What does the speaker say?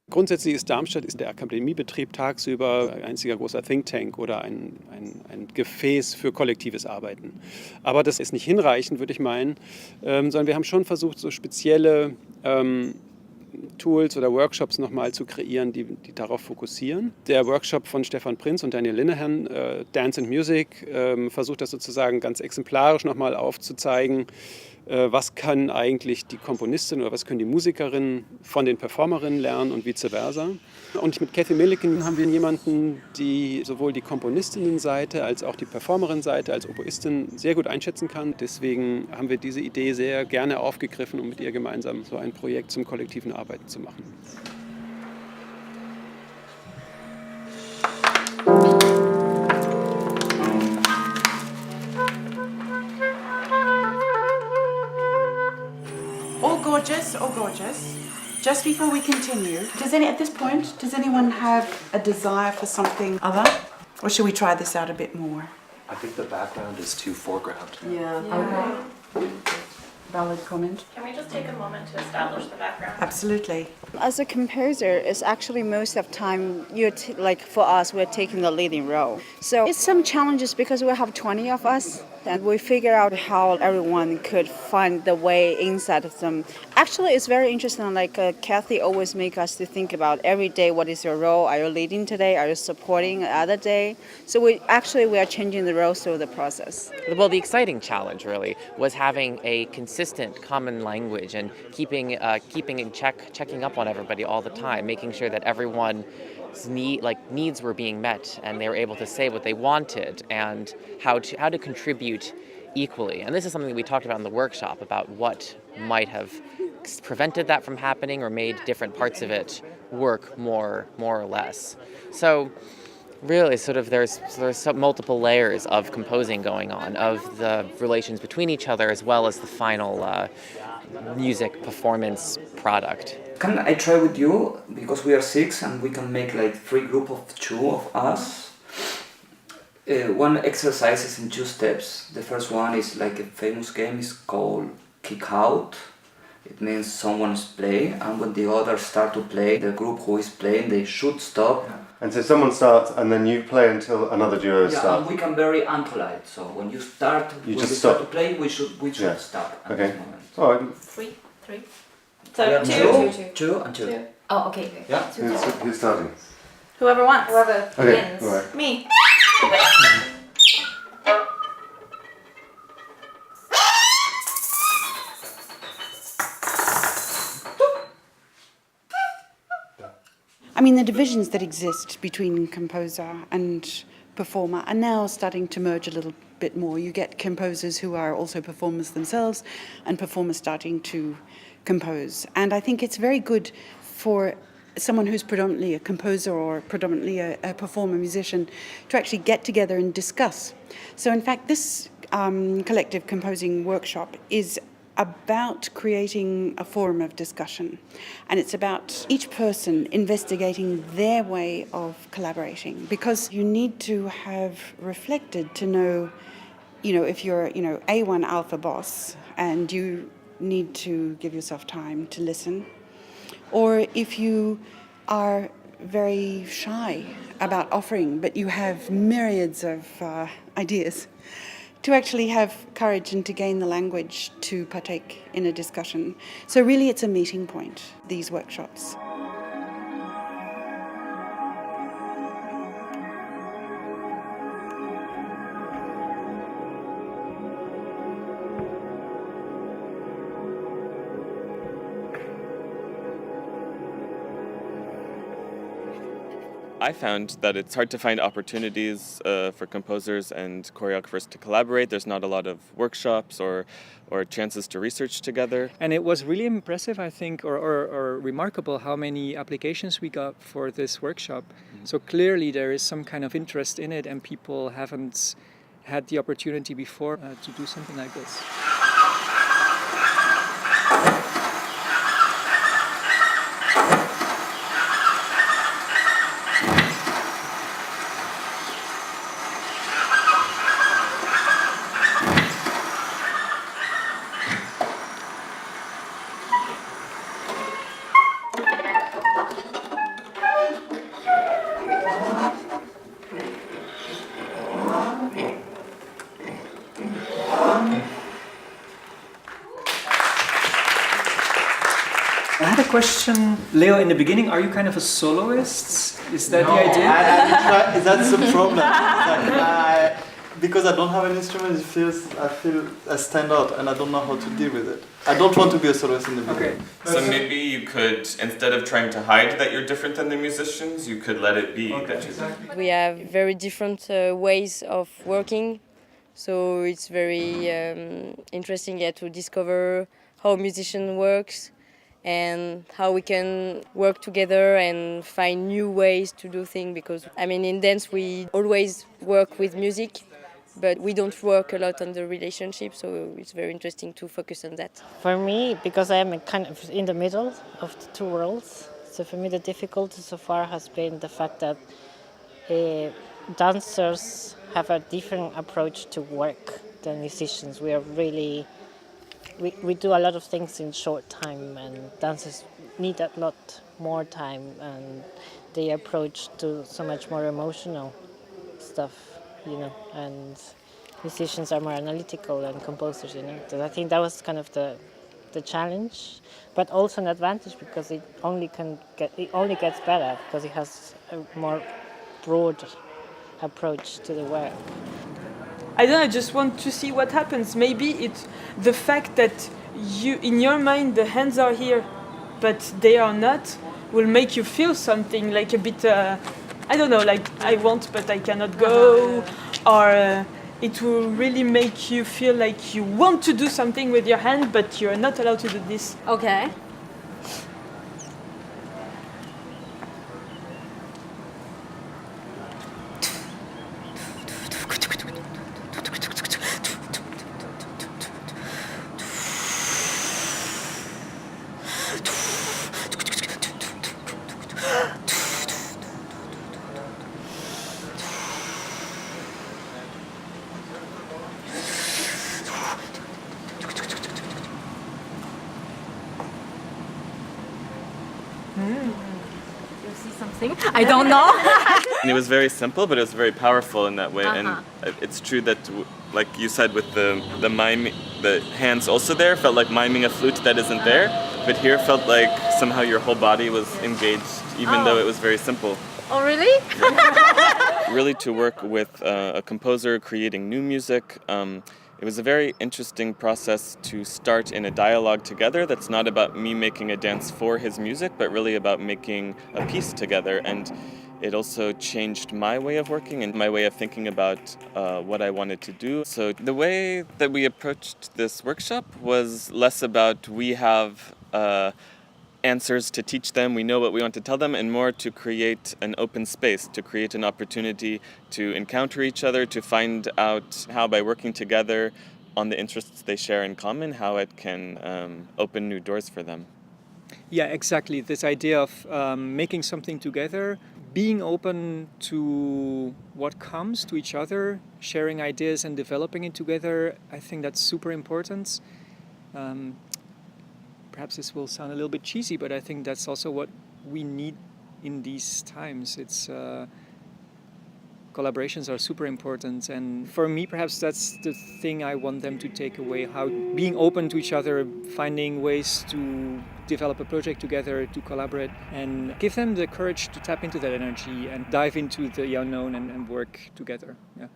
Grundsätzlich ist Darmstadt der Akademiebetrieb tagsüber ein einziger großer Think Tank oder ein Gefäß für kollektives Arbeiten. Aber das ist nicht hinreichend, würde ich meinen, sondern wir haben schon versucht, so spezielle Tools oder Workshops nochmal zu kreieren, die darauf fokussieren. Der Workshop von Stefan Prins und Daniel Linehan, Dance and Music, versucht das sozusagen ganz exemplarisch nochmal aufzuzeigen, was können eigentlich die Komponistinnen oder was können die Musikerinnen von den Performerinnen lernen und vice versa. Und mit Cathy Milliken haben wir jemanden, die sowohl die Komponistinnenseite als auch die Performerinnenseite als Oboistin sehr gut einschätzen kann. Deswegen haben wir diese Idee sehr gerne aufgegriffen, um mit ihr gemeinsam so ein Projekt zum kollektiven Arbeiten zu machen. All gorgeous. Just before we continue, does anyone have a desire for something other? Or should we try this out a bit more? I think the background is too foreground. Yeah. Okay. Valid comment. Can we just take a moment to establish the background? Absolutely. As a composer, it's actually most of the time, for us, we're taking the leading role. So it's some challenges because we have 20 of us. And we figure out how everyone could find the way inside of them. Actually, it's very interesting. Cathy always make us to think about every day, what is your role? Are you leading today? Are you supporting the other day? So we are changing the roles through the process. Well, the exciting challenge really was having a consistent common language and keeping in check, checking up on everybody all the time, making sure that everyone's needs were being met and they were able to say what they wanted and how to contribute equally. And this is something we talked about in the workshop about what might have prevented that from happening or made different parts of it work more or less. So really there's multiple layers of composing going on, of the relations between each other as well as the final music performance product. Can I try with you? Because we are 6 and we can make 3 groups of 2 of us. One exercise is in 2 steps. The first one is a famous game is called kick out. It means someone's playing, and when the others start to play, the group who is playing, they should stop. And so someone starts and then you play until another duo starts. Yeah, and we can very unpolite. So when you start, start to play, we should stop at this moment. All right. 3. So yeah, 2 and 2. Oh, okay. Yeah. Who's starting? Whoever wants. Whoever Okay. wins. All right. Me. I mean, the divisions that exist between composer and performer are now starting to merge a little bit more. You get composers who are also performers themselves and performers starting to compose. And I think it's very good for someone who's predominantly a composer or predominantly a performer, musician, to actually get together and discuss. So in fact, this collective composing workshop is about creating a forum of discussion. And it's about each person investigating their way of collaborating, because you need to have reflected to know, if you're, A1 alpha boss and you need to give yourself time to listen, or if you are very shy about offering, but you have myriads of ideas, to actually have courage and to gain the language to partake in a discussion. So really it's a meeting point, these workshops. I found that it's hard to find opportunities for composers and choreographers to collaborate. There's not a lot of workshops or chances to research together. And it was really impressive, I think, or remarkable how many applications we got for this workshop. Mm-hmm. So clearly there is some kind of interest in it and people haven't had the opportunity before to do something like this. I had a question, Leo, in the beginning, are you kind of a soloist? Is that the idea? That's the problem. Because I don't have an instrument, I feel I stand out and I don't know how to deal with it. I don't want to be a soloist in the beginning. Okay. So maybe you could, instead of trying to hide that you're different than the musicians, you could let it be that you're different. We have very different ways of working, so it's very interesting to discover how musician works and how we can work together and find new ways to do things, because in dance we always work with music, but we don't work a lot on the relationship, so it's very interesting to focus on that. For me, because I am kind of in the middle of the two worlds, so for me the difficulty so far has been the fact that dancers have a different approach to work than musicians. We are really, we do a lot of things in short time, and dancers need a lot more time, and they approach to so much more emotional stuff. And musicians are more analytical than composers, So I think that was kind of the challenge, but also an advantage because it only gets better because it has a more broad approach to the work. I don't know, I just want to see what happens. Maybe it's the fact that in your mind the hands are here, but they are not, will make you feel something like a bit. I don't know, like I want but I cannot go, or it will really make you feel like you want to do something with your hand but you're not allowed to do this. Okay. I don't know. And it was very simple, but it was very powerful in that way. And it's true that, like you said, with the mime, the hands also there felt like miming a flute that isn't there. But here felt like somehow your whole body was engaged, even though it was very simple. Oh, really? Really, to work with a composer creating new music. It was a very interesting process to start in a dialogue together that's not about me making a dance for his music, but really about making a piece together. And it also changed my way of working and my way of thinking about what I wanted to do. So the way that we approached this workshop was less about we have answers to teach them, we know what we want to tell them, and more to create an open space, to create an opportunity to encounter each other, to find out how by working together on the interests they share in common, how it can open new doors for them. Yeah, exactly. This idea of making something together, being open to what comes to each other, sharing ideas and developing it together, I think that's super important. Perhaps this will sound a little bit cheesy, but I think that's also what we need in these times. It's collaborations are super important, and for me, perhaps that's the thing I want them to take away: how being open to each other, finding ways to develop a project together, to collaborate, and give them the courage to tap into that energy and dive into the unknown and work together. Yeah.